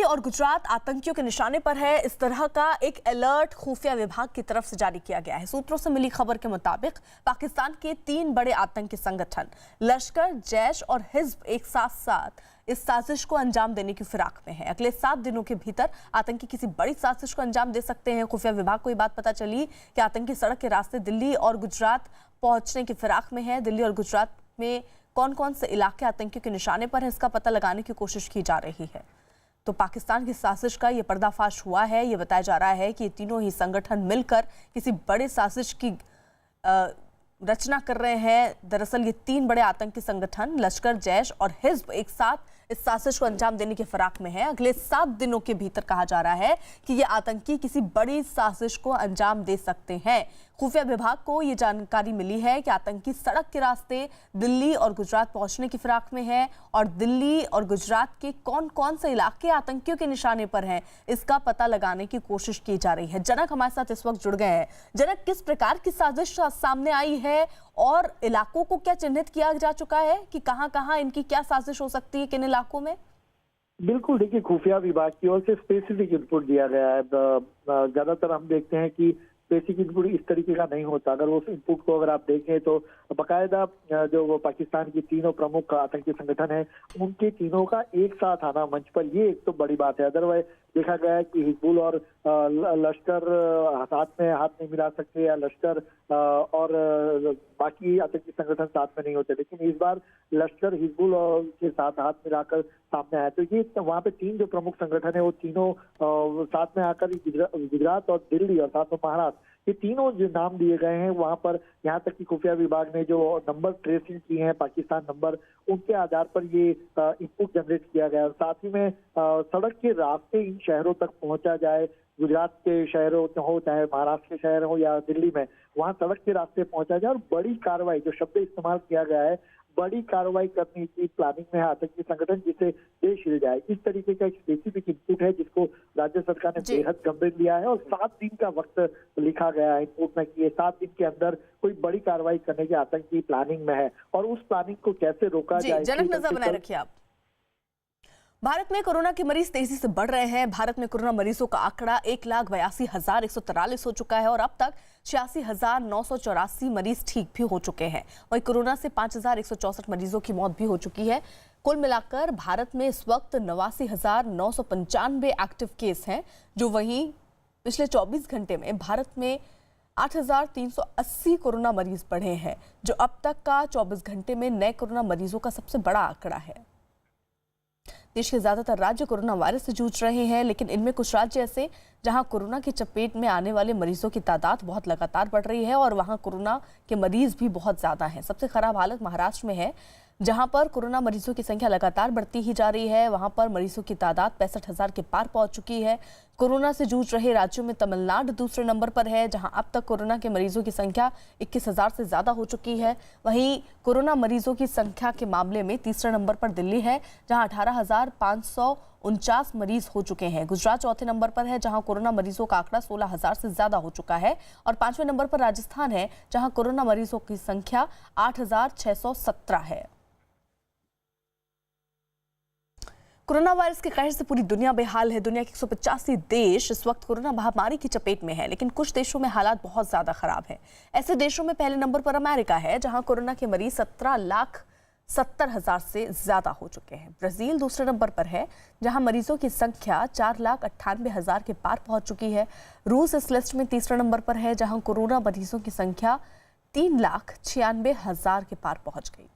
और गुजरात आतंकियों के निशाने पर है। इस तरह का एक अलर्ट खुफिया विभाग की तरफ से जारी किया गया है। सूत्रों से मिली खबर के मुताबिक पाकिस्तान के 3 बड़े आतंकी संगठन लश्कर, जैश और हिज्ब एक साथ इस साजिश को अंजाम देने की फिराक में है। अगले 7 दिनों के भीतर आतंकी किसी बड़ी साजिश को अंजाम दे सकते हैं। खुफिया विभाग को ये बात पता चली कि आतंकी सड़क के रास्ते दिल्ली और गुजरात पहुंचने की फिराक में है। दिल्ली और गुजरात में कौन कौन से इलाके आतंकियों के निशाने पर है, इसका पता लगाने की कोशिश की जा रही है। तो पाकिस्तान की साजिश का ये पर्दाफाश हुआ है। ये बताया जा रहा है कि ये तीनों ही संगठन मिलकर किसी बड़े साजिश की रचना कर रहे हैं। दरअसल ये 3 बड़े आतंकी संगठन लश्कर, जैश और हिज्ब एक साथ इस साजिश को अंजाम देने की फिराक में है। अगले 7 दिनों के भीतर कहा जा रहा है कि ये आतंकी किसी बड़ी साजिश को अंजाम दे सकते हैं। खुफिया विभाग को ये जानकारी मिली है कि आतंकी सड़क के रास्ते दिल्ली और गुजरात पहुंचने की फिराक में है और दिल्ली और गुजरात के कौन कौन से इलाके आतंकियों के निशाने पर हैं, इसका पता लगाने की कोशिश की जा रही है। जनक हमारे साथ इस वक्त जुड़ गए हैं। जनक, किस प्रकार की साजिश सामने आई है और इलाकों को क्या चिन्हित किया जा चुका है कि कहां-कहां इनकी क्या साजिश हो सकती है, किन इलाकों में? बिल्कुल, देखिए, खुफिया विभाग की ओर से स्पेसिफिक इनपुट दिया गया है। ज्यादातर हम देखते हैं कि बेसिक इनपुट इस तरीके का नहीं होता। अगर वो इनपुट को अगर आप देखें तो बाकायदा जो वो पाकिस्तान की तीनों प्रमुख आतंकी संगठन है उनके तीनों का एक साथ आना मंच पर, ये एक तो बड़ी बात है। अदरवाइज देखा गया है कि हिजबुल और लश्कर हाथ में हाथ नहीं मिला सकते, या लश्कर और बाकी आतंकी संगठन साथ में नहीं होते, लेकिन इस बार लश्कर हिजबुल के साथ हाथ मिलाकर सामने आया। तो ये वहाँ पे 3 जो प्रमुख संगठन है वो तीनों साथ में आकर गुजरात और दिल्ली और साथ में महाराष्ट्र, ये तीनों जो नाम दिए गए हैं वहां पर, यहाँ तक कि खुफिया विभाग ने जो नंबर ट्रेसिंग किए हैं, पाकिस्तान नंबर, उनके आधार पर ये इनपुट जनरेट किया गया। साथ ही में सड़क के रास्ते इन शहरों तक पहुंचा जाए, गुजरात के शहरों हो चाहे महाराष्ट्र के शहर हो या दिल्ली में, वहां सड़क के रास्ते पहुंचा जाए और बड़ी कार्रवाई, जो शब्द इस्तेमाल किया गया है, बड़ी कार्रवाई करने की प्लानिंग में है आतंकी संगठन, जिसे देश हिल जाए। इस तरीके का एक स्पेसिफिक इनपुट है जिसको राज्य सरकार ने बेहद गंभीर लिया है और 7 दिन का वक्त लिखा गया है इनपुट में कि ये 7 दिन के अंदर कोई बड़ी कार्रवाई करने की आतंकी प्लानिंग में है और उस प्लानिंग को कैसे रोका जाए। जनक, नजर बनाए रखिए आप। भारत में कोरोना के मरीज तेजी से बढ़ रहे हैं। भारत में कोरोना मरीजों का आंकड़ा 1,82,143 हो चुका है और अब तक 86,984 मरीज ठीक भी हो चुके हैं। वहीं कोरोना से 5,164 मरीजों की मौत भी हो चुकी है। कुल मिलाकर भारत में इस वक्त 89,995 एक्टिव केस हैं, जो वहीं पिछले 24 घंटे में भारत में 8,380 कोरोना मरीज बढ़े हैं, जो अब तक का 24 घंटे में नए कोरोना मरीजों का सबसे बड़ा आंकड़ा है। देश के ज्यादातर राज्य कोरोना वायरस से जूझ रहे हैं, लेकिन इनमें कुछ राज्य ऐसे जहां कोरोना की चपेट में आने वाले मरीजों की तादाद बहुत लगातार बढ़ रही है और वहां कोरोना के मरीज भी बहुत ज्यादा हैं। सबसे खराब हालत महाराष्ट्र में है, जहां पर कोरोना मरीजों की संख्या लगातार बढ़ती ही जा रही है। वहां पर मरीजों की तादाद 65,000 के पार पहुंच चुकी है। कोरोना से जूझ रहे राज्यों में तमिलनाडु दूसरे नंबर पर है, जहां अब तक कोरोना के मरीजों की संख्या 21,000 से ज्यादा हो चुकी है। वहीं कोरोना मरीजों की संख्या के मामले में तीसरे नंबर पर दिल्ली है, जहां 18,549 मरीज हो चुके हैं। गुजरात चौथे नंबर पर है, जहां कोरोना मरीजों का आंकड़ा 16,000 से ज्यादा हो चुका है और 5वें नंबर पर राजस्थान है, जहां कोरोना मरीजों की संख्या 8,617 है। कोरोना वायरस के कहर से पूरी दुनिया बेहाल है। दुनिया के 185 देश इस वक्त कोरोना महामारी की चपेट में है, लेकिन कुछ देशों में हालात बहुत ज्यादा खराब हैं। ऐसे देशों में पहले नंबर पर अमेरिका है, जहां कोरोना के मरीज 17,70,000 से ज्यादा हो चुके हैं। ब्राजील दूसरे नंबर पर है, जहां मरीजों की संख्या 4,98,000 के पार पहुंच चुकी है। रूस इस लिस्ट में तीसरे नंबर पर है, जहां कोरोना मरीजों की संख्या 3,96,000 के पार पहुंच गई।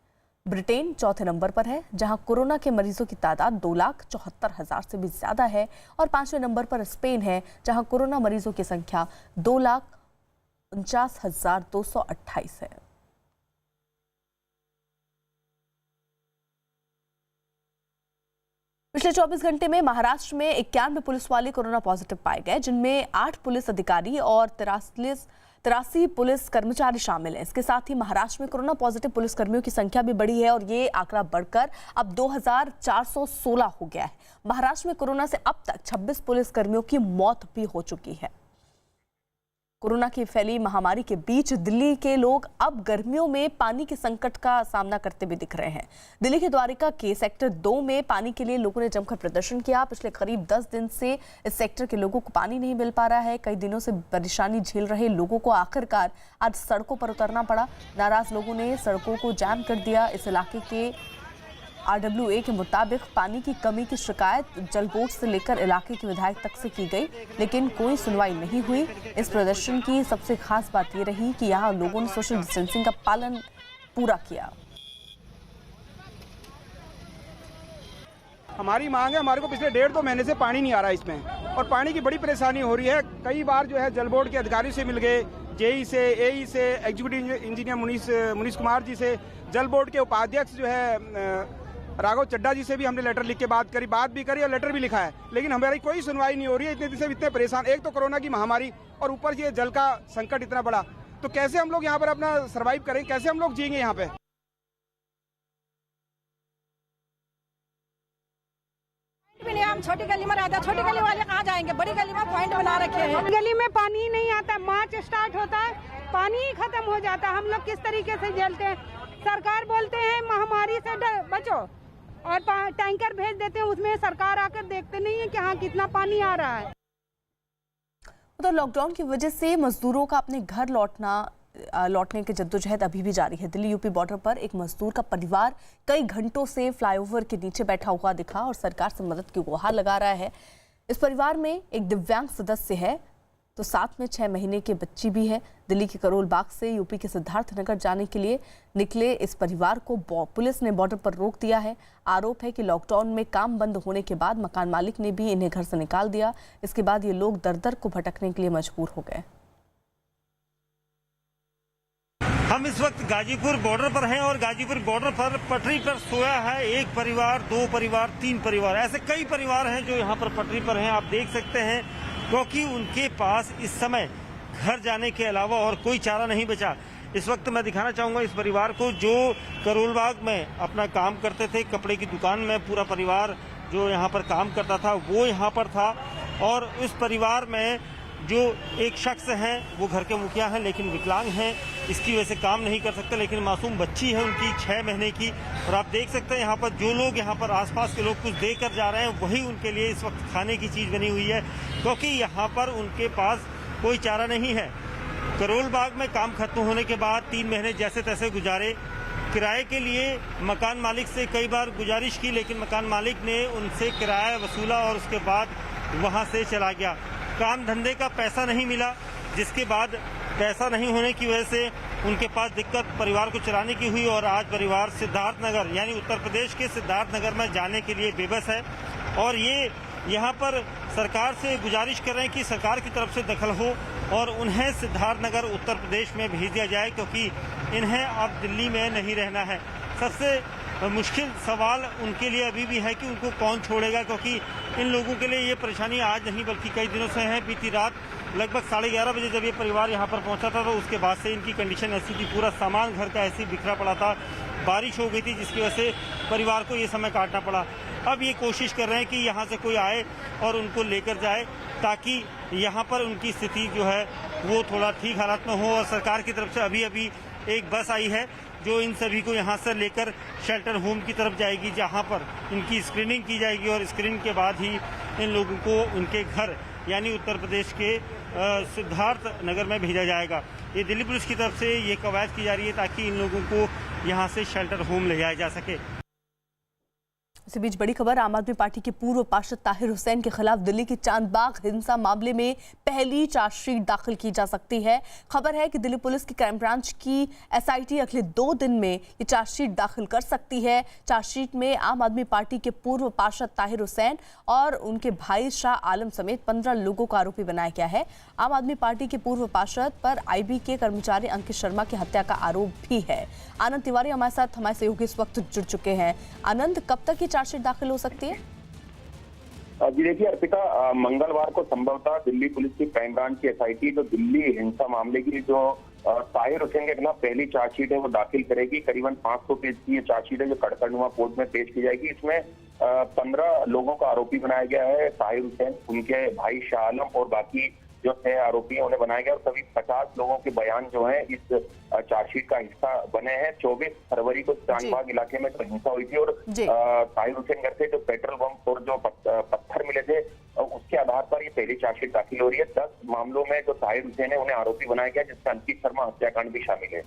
ब्रिटेन चौथे नंबर पर है, जहां कोरोना के मरीजों की तादाद 2,74,000 से भी ज्यादा है और 5वें नंबर पर स्पेन है, जहां कोरोना मरीजों की संख्या 2,49,228 है। पिछले 24 घंटे में महाराष्ट्र में 91 पुलिस वाले कोरोना पॉजिटिव पाए गए, जिनमें 8 पुलिस अधिकारी और 83 पुलिस कर्मचारी शामिल हैं। इसके साथ ही महाराष्ट्र में कोरोना पॉजिटिव पुलिस कर्मियों की संख्या भी बढ़ी है और ये आंकड़ा बढ़कर अब 2,416 हो गया है। महाराष्ट्र में कोरोना से अब तक 26 पुलिस कर्मियों की मौत भी हो चुकी है। कोरोना की फैली महामारी के बीच दिल्ली के लोग अब गर्मियों में पानी के संकट का सामना करते भी दिख रहे हैं। दिल्ली के द्वारिका के सेक्टर 2 में पानी के लिए लोगों ने जमकर प्रदर्शन किया। पिछले करीब 10 दिन से इस सेक्टर के लोगों को पानी नहीं मिल पा रहा है। कई दिनों से परेशानी झेल रहे लोगों को आखिरकार आज सड़कों पर उतरना पड़ा। नाराज लोगों ने सड़कों को जाम कर दिया। इस इलाके के RWA के मुताबिक पानी की कमी की शिकायत जल बोर्ड से लेकर इलाके के विधायक तक से की गई, लेकिन कोई सुनवाई नहीं हुई। इस प्रदर्शन की सबसे खास बात ये रही कि यहाँ लोगों ने सोशल डिस्टेंसिंग का पालन पूरा किया। हमारी मांग है, हमारे को पिछले 1.5-2 महीने से पानी नहीं आ रहा है इसमें, और पानी की बड़ी परेशानी हो रही है। कई बार जो है जल बोर्ड के अधिकारियों से मिल गए, JE से, AE से, एग्जीक्यूटिव इंजीनियर मुनीश कुमार जी से, जल बोर्ड के उपाध्यक्ष जो है राघव चड्डा जी से भी हमने लेटर लिख के बात भी करी और लेटर भी लिखा है, लेकिन हमारी कोई सुनवाई नहीं हो रही है। इतने दिन से इतने परेशान, एक तो कोरोना की महामारी और ऊपर ये जल का संकट इतना बड़ा, तो कैसे हम लोग यहाँ पर अपना सर्वाइव करेंगे, कैसे हम लोग जिएंगे यहाँ पे। भी नहीं, हम छोटी गली में रहते हैं, छोटी गली वाले कहाँ जाएंगे, बड़ी गली में पॉइंट बना रखे हैं। गली में पानी नहीं आता, मार्च स्टार्ट होता है, पानी ही खत्म हो जाता है। हम लोग किस तरीके से झेलते हैं। सरकार बोलते हैं महामारी से बचो और टैंकर भेज देते हैं, उसमें सरकार आकर देखते नहीं है कि हाँ कितना पानी आ रहा है। तो लॉकडाउन की वजह से मजदूरों का अपने घर लौटने की जद्दोजहद अभी भी जारी है। दिल्ली यूपी बॉर्डर पर एक मजदूर का परिवार कई घंटों से फ्लाईओवर के नीचे बैठा हुआ दिखा और सरकार से मदद की गुहार लगा रहा है। इस परिवार में एक दिव्यांग सदस्य है, तो साथ में 6 महीने की बच्ची भी है। दिल्ली के करोल बाग से यूपी के सिद्धार्थनगर जाने के लिए निकले इस परिवार को पुलिस ने बॉर्डर पर रोक दिया है। आरोप है कि लॉकडाउन में काम बंद होने के बाद मकान मालिक ने भी इन्हें घर से निकाल दिया। इसके बाद ये लोग दर-दर को भटकने के लिए मजबूर हो गए। हम इस वक्त गाजीपुर बॉर्डर पर हैं और गाजीपुर बॉर्डर पर पटरी पर सोया है एक परिवार, 2 परिवार, 3 परिवार, ऐसे कई परिवार हैं जो यहाँ पर पटरी पर हैं। आप देख सकते हैं, क्योंकि उनके पास इस समय घर जाने के अलावा और कोई चारा नहीं बचा। इस वक्त मैं दिखाना चाहूंगा इस परिवार को जो करोल बाग में अपना काम करते थे, कपड़े की दुकान में पूरा परिवार जो यहाँ पर काम करता था वो यहाँ पर था। और इस परिवार में जो एक शख्स हैं वो घर के मुखिया हैं लेकिन विकलांग हैं, इसकी वजह से काम नहीं कर सकते। लेकिन मासूम बच्ची है उनकी 6 महीने की, और आप देख सकते हैं यहाँ पर जो लोग यहाँ पर आसपास के लोग कुछ देकर जा रहे हैं वही उनके लिए इस वक्त खाने की चीज़ बनी हुई है, क्योंकि यहाँ पर उनके पास कोई चारा नहीं है। करोल बाग में काम खत्म होने के बाद 3 महीने जैसे तैसे गुजारे। किराए के लिए मकान मालिक से कई बार गुजारिश की, लेकिन मकान मालिक ने उनसे किराया वसूला और उसके बाद वहाँ से चला गया। काम धंधे का पैसा नहीं मिला, जिसके बाद पैसा नहीं होने की वजह से उनके पास दिक्कत परिवार को चलाने की हुई और आज परिवार सिद्धार्थनगर यानी उत्तर प्रदेश के सिद्धार्थनगर में जाने के लिए बेबस है। और ये यहाँ पर सरकार से गुजारिश कर रहे हैं कि सरकार की तरफ से दखल हो और उन्हें सिद्धार्थनगर उत्तर प्रदेश में भेज दिया जाए, क्योंकि इन्हें अब दिल्ली में नहीं रहना है। सबसे मुश्किल सवाल उनके लिए अभी भी है कि उनको कौन छोड़ेगा, क्योंकि इन लोगों के लिए ये परेशानी आज नहीं बल्कि कई दिनों से है। बीती रात लगभग 11:30 बजे जब ये परिवार यहाँ पर पहुँचा था तो उसके बाद से इनकी कंडीशन ऐसी थी, पूरा सामान घर का ऐसे बिखरा पड़ा था। बारिश हो गई थी जिसकी वजह से परिवार को ये समय काटना पड़ा। अब ये कोशिश कर रहे हैं कि यहाँ से कोई आए और उनको लेकर जाए, ताकि यहाँ पर उनकी स्थिति जो है वो थोड़ा ठीक हालात में हो। और सरकार की तरफ से अभी एक बस आई है जो इन सभी को यहाँ से लेकर शेल्टर होम की तरफ जाएगी, जहाँ पर इनकी स्क्रीनिंग की जाएगी और स्क्रीनिंग के बाद ही इन लोगों को उनके घर यानी उत्तर प्रदेश के सिद्धार्थ नगर में भेजा जाएगा। ये दिल्ली पुलिस की तरफ से ये कवायद की जा रही है ताकि इन लोगों को यहाँ से शेल्टर होम ले जाया जा सके। इसी बीच बड़ी खबर, आम आदमी पार्टी के पूर्व पार्षद ताहिर हुसैन के खिलाफ दिल्ली के चांदबाग हिंसा मामले में पहली चार्जशीट दाखिल की जा सकती है। खबर है कि दिल्ली पुलिस की क्राइम ब्रांच की SIT अगले 2 दिन में ये चार्जशीट दाखिल कर सकती है। चार्जशीट में आम आदमी पार्टी के पूर्व पार्षद ताहिर हुसैन और उनके भाई शाह आलम समेत 15 लोगों को आरोपी बनाया गया है। आम आदमी पार्टी के पूर्व पार्षद पर IB के कर्मचारी अंकित शर्मा की हत्या का आरोप भी है। आनंद तिवारी हमारे साथ हमारे सहयोगी इस वक्त जुड़ चुके हैं। आनंद, कब तक ये चार्जशीट दाखिल हो सकती है? जी देखिए अर्पिता, मंगलवार को संभवतः दिल्ली पुलिस की क्राइम ब्रांच की SIT जो दिल्ली हिंसा मामले की जो ताहिर हुसैन के खिलाफ पहली चार्जशीट है वो दाखिल करेगी। करीबन 500 पेज की ये चार्जशीट है जो कड़कड़नुमा कोर्ट में पेश की जाएगी। इसमें 15 लोगों का आरोपी बनाया गया है। ताहिर हुसैन, उनके भाई शाह आलम और बाकी जो 6 आरोपी हैं उन्हें बनाया गया और सभी 50 लोगों के बयान जो है इस चार्जशीट का हिस्सा बने हैं। 24 फरवरी को चांदबाग इलाके में जो हिंसा हुई थी और ताहिर हुसैन घर से जो पेट्रोल बम और जो पत्थर मिले थे उसके आधार पर ये पहली चार्जशीट दाखिल हो रही है। 10 मामलों में जो ताहिर हुसैन है उन्हें आरोपी बनाया गया, जिसमें अंकित शर्मा हत्याकांड भी शामिल है।